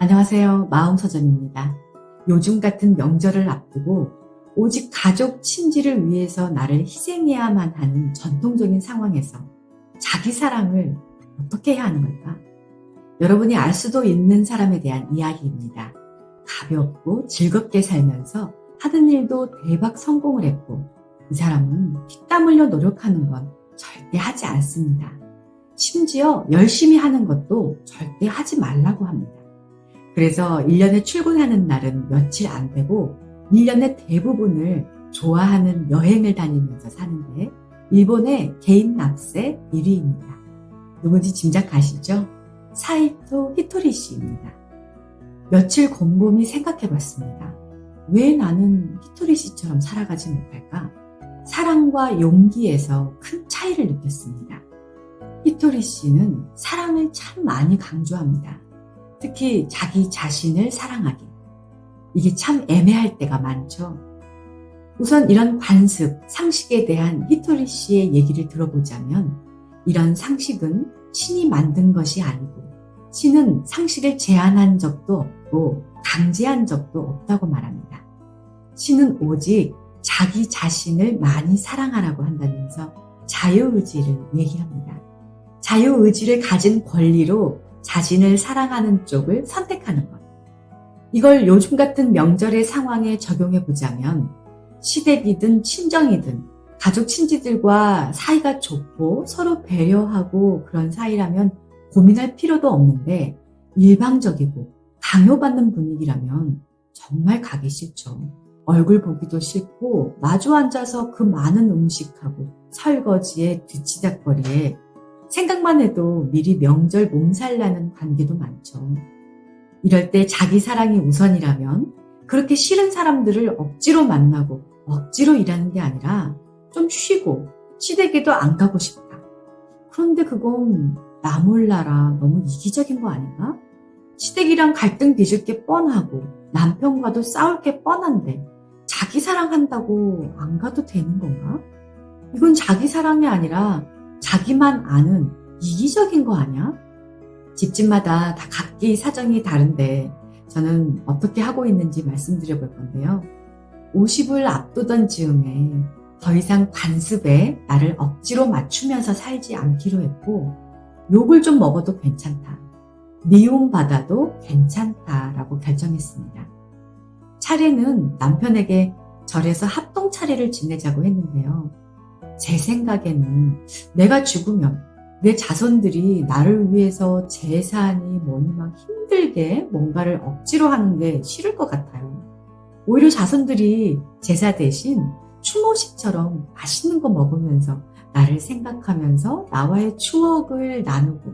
안녕하세요. 마음서점입니다. 요즘 같은 명절을 앞두고 오직 가족, 친지를 위해서 나를 희생해야만 하는 전통적인 상황에서 자기 사랑을 어떻게 해야 하는 걸까? 여러분이 알 수도 있는 사람에 대한 이야기입니다. 가볍고 즐겁게 살면서 하는 일도 대박 성공을 했고 이 사람은 피땀 흘려 노력하는 건 절대 하지 않습니다. 심지어 열심히 하는 것도 절대 하지 말라고 합니다. 그래서 1년에 출근하는 날은 며칠 안 되고 1년의 대부분을 좋아하는 여행을 다니면서 사는데 일본의 개인 납세 1위입니다. 누군지 짐작가시죠? 사이토 히토리 씨입니다. 며칠 곰곰이 생각해봤습니다. 왜 나는 히토리 씨처럼 살아가지 못할까? 사랑과 용기에서 큰 차이를 느꼈습니다. 히토리 씨는 사랑을 참 많이 강조합니다. 특히 자기 자신을 사랑하기. 이게 참 애매할 때가 많죠. 우선 이런 관습, 상식에 대한 히토리 씨의 얘기를 들어보자면 이런 상식은 신이 만든 것이 아니고 신은 상식을 제한한 적도 없고 강제한 적도 없다고 말합니다. 신은 오직 자기 자신을 많이 사랑하라고 한다면서 자유의지를 얘기합니다. 자유의지를 가진 권리로 자신을 사랑하는 쪽을 선택하는 것. 이걸 요즘 같은 명절의 상황에 적용해 보자면 시댁이든 친정이든 가족 친지들과 사이가 좋고 서로 배려하고 그런 사이라면 고민할 필요도 없는데 일방적이고 강요받는 분위기라면 정말 가기 싫죠. 얼굴 보기도 싫고 마주 앉아서 그 많은 음식하고 설거지에 뒤치다거리에 생각만 해도 미리 명절 몸살나는 관계도 많죠. 이럴 때 자기 사랑이 우선이라면 그렇게 싫은 사람들을 억지로 만나고 억지로 일하는 게 아니라 좀 쉬고 시댁에도 안 가고 싶다. 그런데 그건 나 몰라라 너무 이기적인 거 아닌가? 시댁이랑 갈등 빚을 게 뻔하고 남편과도 싸울 게 뻔한데 자기 사랑한다고 안 가도 되는 건가? 이건 자기 사랑이 아니라 자기만 아는 이기적인 거 아니야? 집집마다 다 각기 사정이 다른데 저는 어떻게 하고 있는지 말씀드려 볼 건데요. 50을 앞두던 즈음에 더 이상 관습에 나를 억지로 맞추면서 살지 않기로 했고 욕을 좀 먹어도 괜찮다. 미움받아도 괜찮다라고 결정했습니다. 차례는 남편에게 절에서 합동 차례를 지내자고 했는데요. 제 생각에는 내가 죽으면 내 자손들이 나를 위해서 제사니 뭐니 막 힘들게 뭔가를 억지로 하는 게 싫을 것 같아요. 오히려 자손들이 제사 대신 추모식처럼 맛있는 거 먹으면서 나를 생각하면서 나와의 추억을 나누고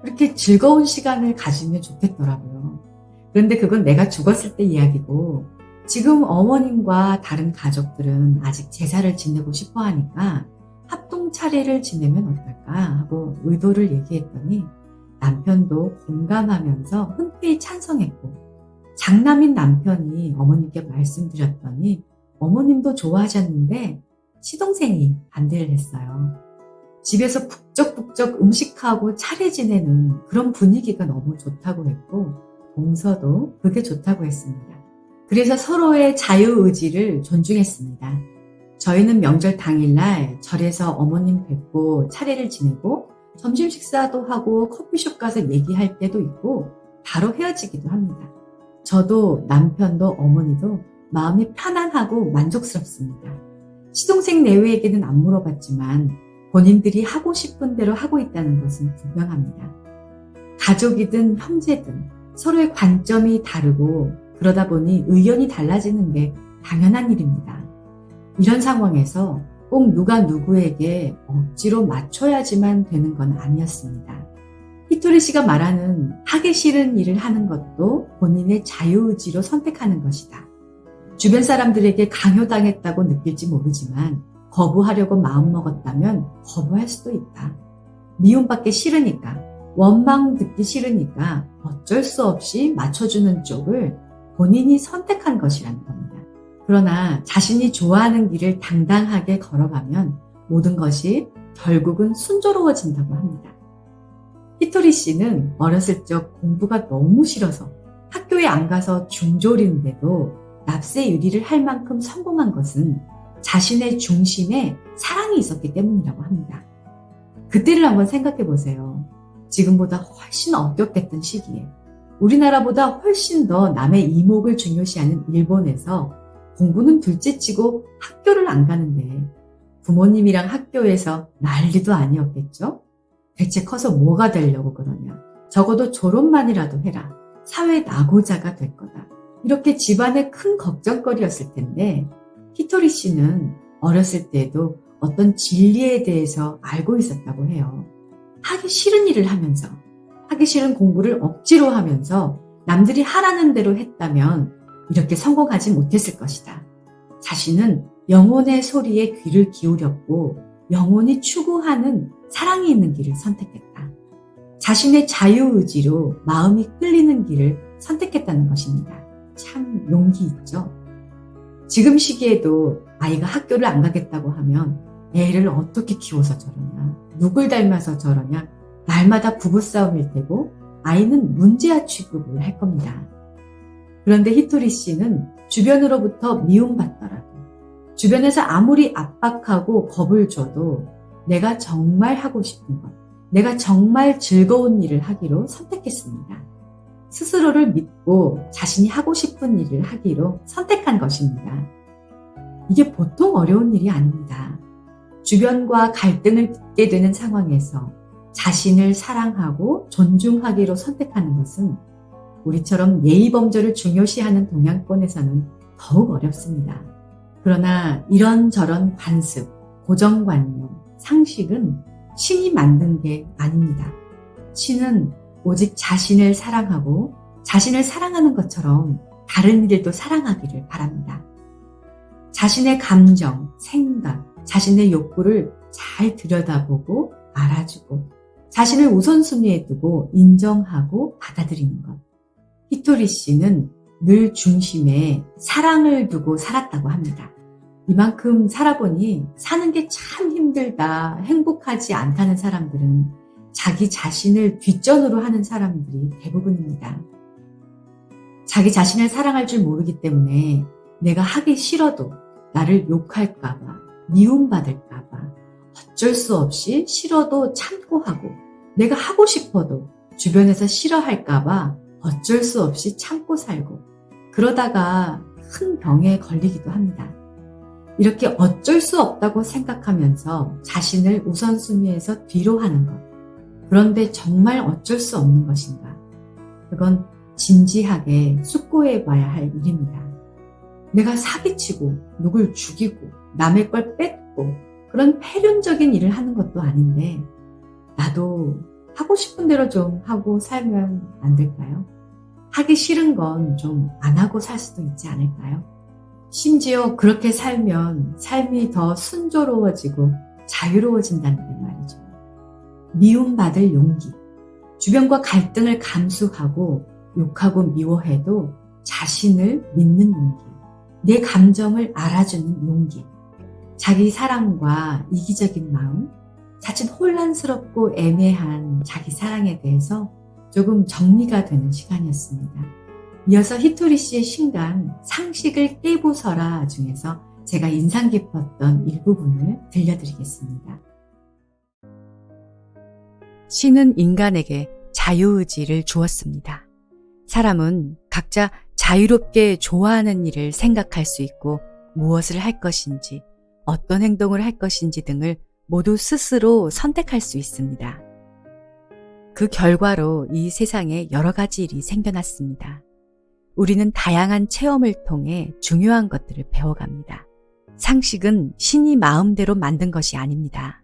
그렇게 즐거운 시간을 가지면 좋겠더라고요. 그런데 그건 내가 죽었을 때 이야기고 지금 어머님과 다른 가족들은 아직 제사를 지내고 싶어 하니까 합동 차례를 지내면 어떨까 하고 의도를 얘기했더니 남편도 공감하면서 흔쾌히 찬성했고 장남인 남편이 어머님께 말씀드렸더니 어머님도 좋아하셨는데 시동생이 반대를 했어요. 집에서 북적북적 음식하고 차례 지내는 그런 분위기가 너무 좋다고 했고 동서도 그게 좋다고 했습니다. 그래서 서로의 자유의지를 존중했습니다. 저희는 명절 당일날 절에서 어머님 뵙고 차례를 지내고 점심 식사도 하고 커피숍 가서 얘기할 때도 있고 바로 헤어지기도 합니다. 저도 남편도 어머니도 마음이 편안하고 만족스럽습니다. 시동생 내외에게는 안 물어봤지만 본인들이 하고 싶은 대로 하고 있다는 것은 분명합니다. 가족이든 형제든 서로의 관점이 다르고 그러다 보니 의견이 달라지는 게 당연한 일입니다. 이런 상황에서 꼭 누가 누구에게 억지로 맞춰야지만 되는 건 아니었습니다. 히토리 씨가 말하는 하기 싫은 일을 하는 것도 본인의 자유의지로 선택하는 것이다. 주변 사람들에게 강요당했다고 느낄지 모르지만 거부하려고 마음먹었다면 거부할 수도 있다. 미움받기 싫으니까, 원망 듣기 싫으니까 어쩔 수 없이 맞춰주는 쪽을 본인이 선택한 것이라는 겁니다. 그러나 자신이 좋아하는 길을 당당하게 걸어가면 모든 것이 결국은 순조로워진다고 합니다. 히토리 씨는 어렸을 적 공부가 너무 싫어서 학교에 안 가서 중졸인데도 납세 유리를 할 만큼 성공한 것은 자신의 중심에 사랑이 있었기 때문이라고 합니다. 그때를 한번 생각해 보세요. 지금보다 훨씬 엄격했던 시기에 우리나라보다 훨씬 더 남의 이목을 중요시하는 일본에서 공부는 둘째치고 학교를 안 가는데 부모님이랑 학교에서 난리도 아니었겠죠? 대체 커서 뭐가 되려고 그러냐? 적어도 졸업만이라도 해라. 사회 낙오자가 될 거다. 이렇게 집안의 큰 걱정거리였을 텐데 히토리 씨는 어렸을 때도 어떤 진리에 대해서 알고 있었다고 해요. 하기 싫은 일을 하면서, 하기 싫은 공부를 억지로 하면서 남들이 하라는 대로 했다면 이렇게 성공하지 못했을 것이다. 자신은 영혼의 소리에 귀를 기울였고 영혼이 추구하는 사랑이 있는 길을 선택했다. 자신의 자유의지로 마음이 끌리는 길을 선택했다는 것입니다. 참 용기 있죠? 지금 시기에도 아이가 학교를 안 가겠다고 하면 애를 어떻게 키워서 저러냐, 누굴 닮아서 저러냐, 날마다 부부싸움일 테고 아이는 문제아 취급을 할 겁니다. 그런데 히토리 씨는 주변으로부터 미움받더라도, 주변에서 아무리 압박하고 겁을 줘도 내가 정말 하고 싶은 것, 내가 정말 즐거운 일을 하기로 선택했습니다. 스스로를 믿고 자신이 하고 싶은 일을 하기로 선택한 것입니다. 이게 보통 어려운 일이 아닙니다. 주변과 갈등을 빚게 되는 상황에서 자신을 사랑하고 존중하기로 선택하는 것은 우리처럼 예의범절을 중요시하는 동양권에서는 더욱 어렵습니다. 그러나 이런저런 관습, 고정관념, 상식은 신이 만든 게 아닙니다. 신은 오직 자신을 사랑하고 자신을 사랑하는 것처럼 다른 이들도 사랑하기를 바랍니다. 자신의 감정, 생각, 자신의 욕구를 잘 들여다보고 알아주고 자신을 우선순위에 두고 인정하고 받아들이는 것. 히토리 씨는 늘 중심에 사랑을 두고 살았다고 합니다. 이만큼 살아보니 사는 게 참 힘들다, 행복하지 않다는 사람들은 자기 자신을 뒷전으로 하는 사람들이 대부분입니다. 자기 자신을 사랑할 줄 모르기 때문에 내가 하기 싫어도 나를 욕할까봐, 미움받을까봐 어쩔 수 없이 싫어도 참고 하고 내가 하고 싶어도 주변에서 싫어할까봐 어쩔 수 없이 참고 살고 그러다가 큰 병에 걸리기도 합니다. 이렇게 어쩔 수 없다고 생각하면서 자신을 우선순위에서 뒤로 하는 것. 그런데 정말 어쩔 수 없는 것인가? 그건 진지하게 숙고해 봐야 할 일입니다. 내가 사기치고 누굴 죽이고 남의 걸 뺏고 그런 패륜적인 일을 하는 것도 아닌데 나도 하고 싶은 대로 좀 하고 살면 안 될까요? 하기 싫은 건 좀 안 하고 살 수도 있지 않을까요? 심지어 그렇게 살면 삶이 더 순조로워지고 자유로워진다는 게 말이죠. 미움받을 용기, 주변과 갈등을 감수하고 욕하고 미워해도 자신을 믿는 용기, 내 감정을 알아주는 용기, 자기 사랑과 이기적인 마음, 자칫 혼란스럽고 애매한 자기 사랑에 대해서 조금 정리가 되는 시간이었습니다. 이어서 히토리 씨의 신간 상식을 깨부숴라 중에서 제가 인상 깊었던 일부분을 들려드리겠습니다. 신은 인간에게 자유의지를 주었습니다. 사람은 각자 자유롭게 좋아하는 일을 생각할 수 있고 무엇을 할 것인지, 어떤 행동을 할 것인지 등을 모두 스스로 선택할 수 있습니다. 그 결과로 이 세상에 여러 가지 일이 생겨났습니다. 우리는 다양한 체험을 통해 중요한 것들을 배워갑니다. 상식은 신이 마음대로 만든 것이 아닙니다.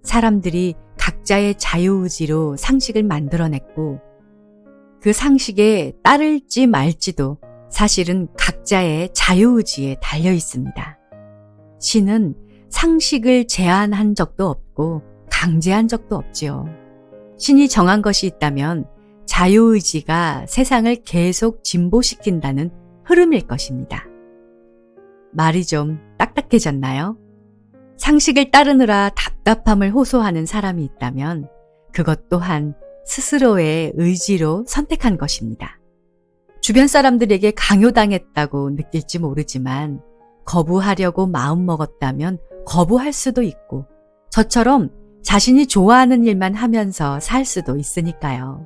사람들이 각자의 자유의지로 상식을 만들어냈고 그 상식에 따를지 말지도 사실은 각자의 자유의지에 달려 있습니다. 신은 상식을 제한한 적도 없고 강제한 적도 없지요. 신이 정한 것이 있다면 자유의지가 세상을 계속 진보시킨다는 흐름일 것입니다. 말이 좀 딱딱해졌나요? 상식을 따르느라 답답함을 호소하는 사람이 있다면 그것 또한 스스로의 의지로 선택한 것입니다. 주변 사람들에게 강요당했다고 느낄지 모르지만 거부하려고 마음먹었다면 거부할 수도 있고 저처럼 자신이 좋아하는 일만 하면서 살 수도 있으니까요.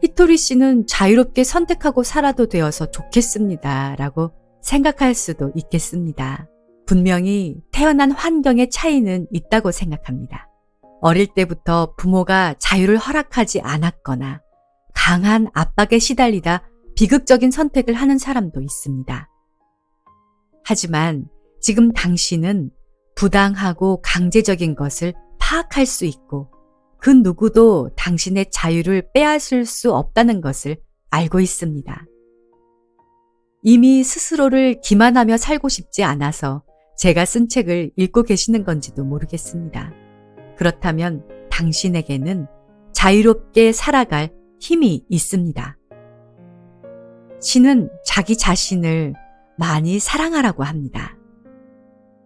히토리 씨는 자유롭게 선택하고 살아도 되어서 좋겠습니다. 라고 생각할 수도 있겠습니다. 분명히 태어난 환경의 차이는 있다고 생각합니다. 어릴 때부터 부모가 자유를 허락하지 않았거나 강한 압박에 시달리다 비극적인 선택을 하는 사람도 있습니다. 하지만 지금 당신은 부당하고 강제적인 것을 파악할 수 있고 그 누구도 당신의 자유를 빼앗을 수 없다는 것을 알고 있습니다. 이미 스스로를 기만하며 살고 싶지 않아서 제가 쓴 책을 읽고 계시는 건지도 모르겠습니다. 그렇다면 당신에게는 자유롭게 살아갈 힘이 있습니다. 신은 자기 자신을 많이 사랑하라고 합니다.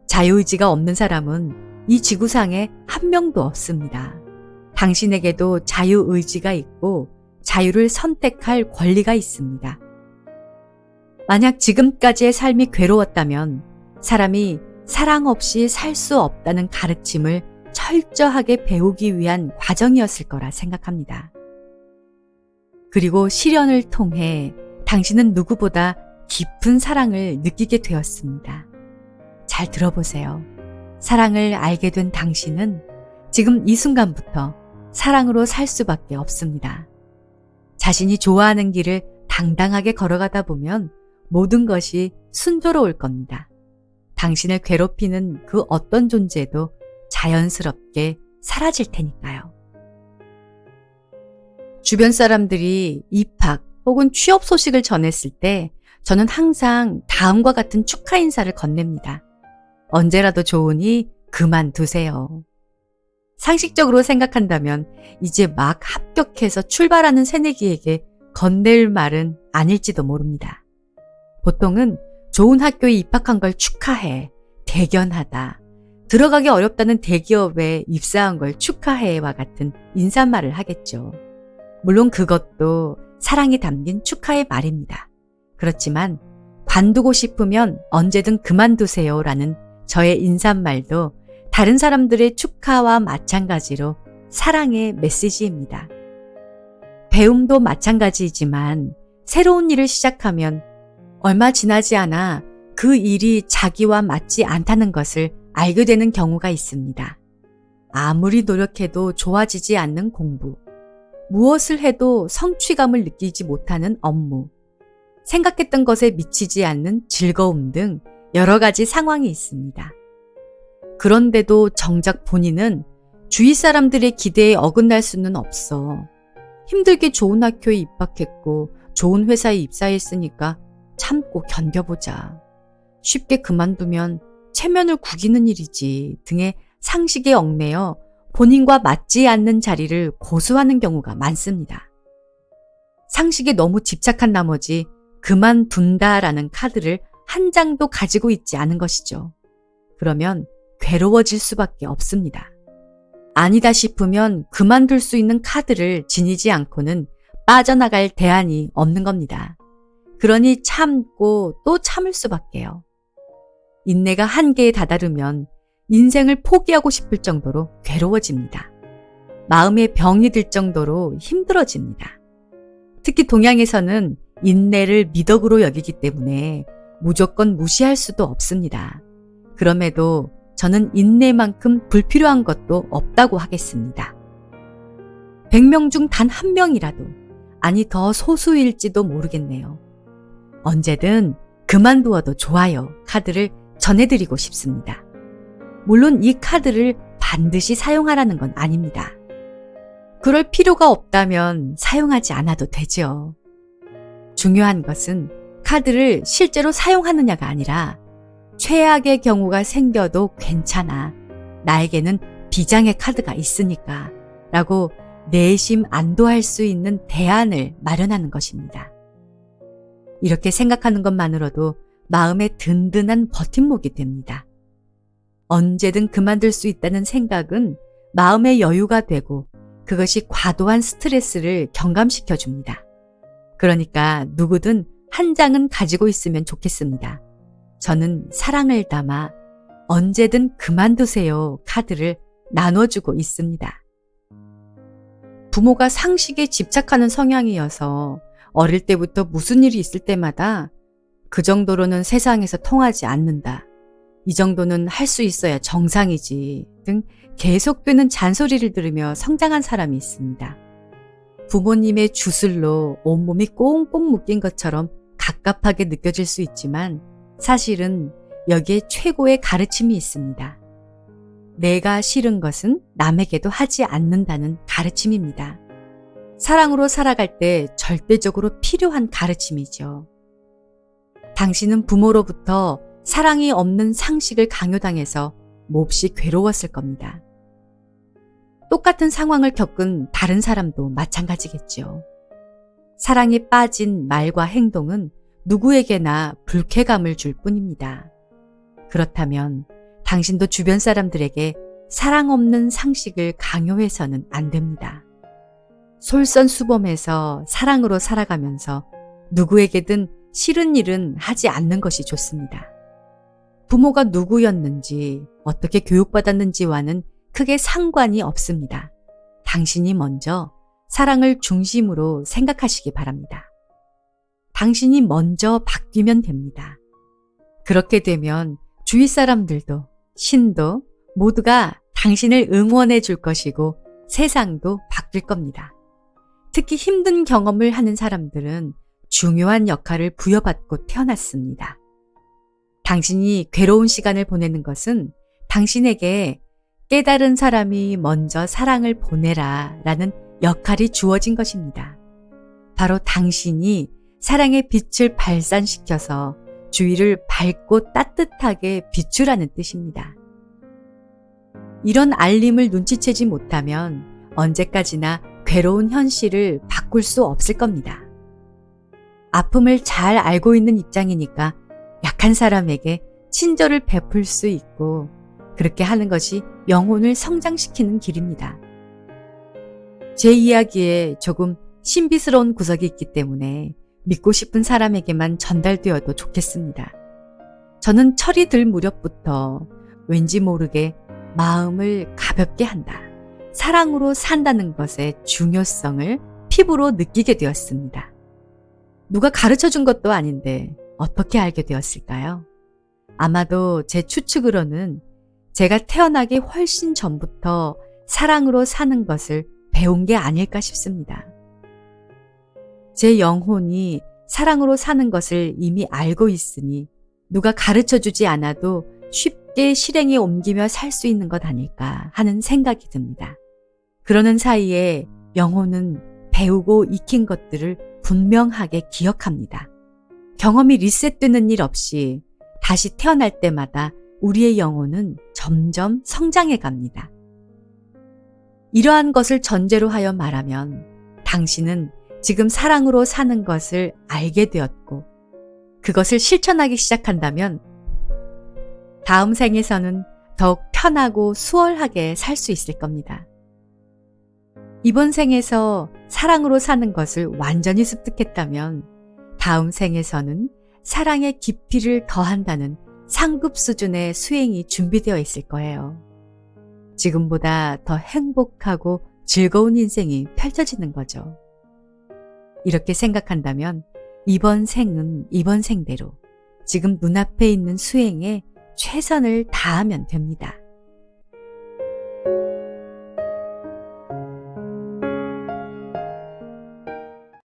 자유의지가 없는 사람은 이 지구상에 한 명도 없습니다. 당신에게도 자유의지가 있고 자유를 선택할 권리가 있습니다. 만약 지금까지의 삶이 괴로웠다면 사람이 사랑 없이 살 수 없다는 가르침을 철저하게 배우기 위한 과정이었을 거라 생각합니다. 그리고 시련을 통해 당신은 누구보다 깊은 사랑을 느끼게 되었습니다. 잘 들어보세요. 사랑을 알게 된 당신은 지금 이 순간부터 사랑으로 살 수밖에 없습니다. 자신이 좋아하는 길을 당당하게 걸어가다 보면 모든 것이 순조로울 겁니다. 당신을 괴롭히는 그 어떤 존재도 자연스럽게 사라질 테니까요. 주변 사람들이 입학 혹은 취업 소식을 전했을 때 저는 항상 다음과 같은 축하 인사를 건넵니다. 언제라도 좋으니 그만두세요. 상식적으로 생각한다면 이제 막 합격해서 출발하는 새내기에게 건넬 말은 아닐지도 모릅니다. 보통은 좋은 학교에 입학한 걸 축하해, 대견하다, 들어가기 어렵다는 대기업에 입사한 걸 축하해와 같은 인사말을 하겠죠. 물론 그것도 사랑이 담긴 축하의 말입니다. 그렇지만 관두고 싶으면 언제든 그만두세요라는 저의 인사말도 다른 사람들의 축하와 마찬가지로 사랑의 메시지입니다. 배움도 마찬가지이지만 새로운 일을 시작하면 얼마 지나지 않아 그 일이 자기와 맞지 않다는 것을 알게 되는 경우가 있습니다. 아무리 노력해도 좋아지지 않는 공부, 무엇을 해도 성취감을 느끼지 못하는 업무, 생각했던 것에 미치지 않는 즐거움 등 여러 가지 상황이 있습니다. 그런데도 정작 본인은 주위 사람들의 기대에 어긋날 수는 없어. 힘들게 좋은 학교에 입학했고 좋은 회사에 입사했으니까 참고 견뎌보자. 쉽게 그만두면 체면을 구기는 일이지 등의 상식에 얽매여 본인과 맞지 않는 자리를 고수하는 경우가 많습니다. 상식에 너무 집착한 나머지 그만둔다라는 카드를 한 장도 가지고 있지 않은 것이죠. 그러면 괴로워질 수밖에 없습니다. 아니다 싶으면 그만둘 수 있는 카드를 지니지 않고는 빠져나갈 대안이 없는 겁니다. 그러니 참고 또 참을 수밖에요. 인내가 한계에 다다르면 인생을 포기하고 싶을 정도로 괴로워집니다. 마음에 병이 들 정도로 힘들어집니다. 특히 동양에서는 인내를 미덕으로 여기기 때문에 무조건 무시할 수도 없습니다. 그럼에도 저는 인내만큼 불필요한 것도 없다고 하겠습니다. 100명 중 단 한 명이라도, 아니 더 소수일지도 모르겠네요. 언제든 그만두어도 좋아요 카드를 전해드리고 싶습니다. 물론 이 카드를 반드시 사용하라는 건 아닙니다. 그럴 필요가 없다면 사용하지 않아도 되죠. 중요한 것은 카드를 실제로 사용하느냐가 아니라 최악의 경우가 생겨도 괜찮아. 나에게는 비장의 카드가 있으니까 라고 내심 안도할 수 있는 대안을 마련하는 것입니다. 이렇게 생각하는 것만으로도 마음에 든든한 버팀목이 됩니다. 언제든 그만둘 수 있다는 생각은 마음의 여유가 되고 그것이 과도한 스트레스를 경감시켜 줍니다. 그러니까 누구든 한 장은 가지고 있으면 좋겠습니다. 저는 사랑을 담아 언제든 그만두세요 카드를 나눠주고 있습니다. 부모가 상식에 집착하는 성향이어서 어릴 때부터 무슨 일이 있을 때마다 그 정도로는 세상에서 통하지 않는다. 이 정도는 할 수 있어야 정상이지 등 계속되는 잔소리를 들으며 성장한 사람이 있습니다. 부모님의 주술로 온몸이 꽁꽁 묶인 것처럼 갑갑하게 느껴질 수 있지만 사실은 여기에 최고의 가르침이 있습니다. 내가 싫은 것은 남에게도 하지 않는다는 가르침입니다. 사랑으로 살아갈 때 절대적으로 필요한 가르침이죠. 당신은 부모로부터 사랑이 없는 상식을 강요당해서 몹시 괴로웠을 겁니다. 똑같은 상황을 겪은 다른 사람도 마찬가지겠죠. 사랑에 빠진 말과 행동은 누구에게나 불쾌감을 줄 뿐입니다. 그렇다면 당신도 주변 사람들에게 사랑 없는 상식을 강요해서는 안 됩니다. 솔선수범해서 사랑으로 살아가면서 누구에게든 싫은 일은 하지 않는 것이 좋습니다. 부모가 누구였는지 어떻게 교육받았는지와는 크게 상관이 없습니다. 당신이 먼저 사랑을 중심으로 생각하시기 바랍니다. 당신이 먼저 바뀌면 됩니다. 그렇게 되면 주위 사람들도 신도 모두가 당신을 응원해 줄 것이고 세상도 바뀔 겁니다. 특히 힘든 경험을 하는 사람들은 중요한 역할을 부여받고 태어났습니다. 당신이 괴로운 시간을 보내는 것은 당신에게 깨달은 사람이 먼저 사랑을 보내라 라는 역할이 주어진 것입니다. 바로 당신이 사랑의 빛을 발산시켜서 주위를 밝고 따뜻하게 비추라는 뜻입니다. 이런 알림을 눈치채지 못하면 언제까지나 괴로운 현실을 바꿀 수 없을 겁니다. 아픔을 잘 알고 있는 입장이니까 약한 사람에게 친절을 베풀 수 있고 그렇게 하는 것이 영혼을 성장시키는 길입니다. 제 이야기에 조금 신비스러운 구석이 있기 때문에 믿고 싶은 사람에게만 전달되어도 좋겠습니다. 저는 철이 들 무렵부터 왠지 모르게 마음을 가볍게 한다. 사랑으로 산다는 것의 중요성을 피부로 느끼게 되었습니다. 누가 가르쳐 준 것도 아닌데 어떻게 알게 되었을까요? 아마도 제 추측으로는 제가 태어나기 훨씬 전부터 사랑으로 사는 것을 배운 게 아닐까 싶습니다. 제 영혼이 사랑으로 사는 것을 이미 알고 있으니 누가 가르쳐 주지 않아도 쉽게 실행에 옮기며 살 수 있는 것 아닐까 하는 생각이 듭니다. 그러는 사이에 영혼은 배우고 익힌 것들을 분명하게 기억합니다. 경험이 리셋되는 일 없이 다시 태어날 때마다 우리의 영혼은 점점 성장해 갑니다. 이러한 것을 전제로 하여 말하면 당신은 지금 사랑으로 사는 것을 알게 되었고 그것을 실천하기 시작한다면 다음 생에서는 더욱 편하고 수월하게 살 수 있을 겁니다. 이번 생에서 사랑으로 사는 것을 완전히 습득했다면 다음 생에서는 사랑의 깊이를 더한다는 상급 수준의 수행이 준비되어 있을 거예요. 지금보다 더 행복하고 즐거운 인생이 펼쳐지는 거죠. 이렇게 생각한다면 이번 생은 이번 생대로 지금 눈앞에 있는 수행에 최선을 다하면 됩니다.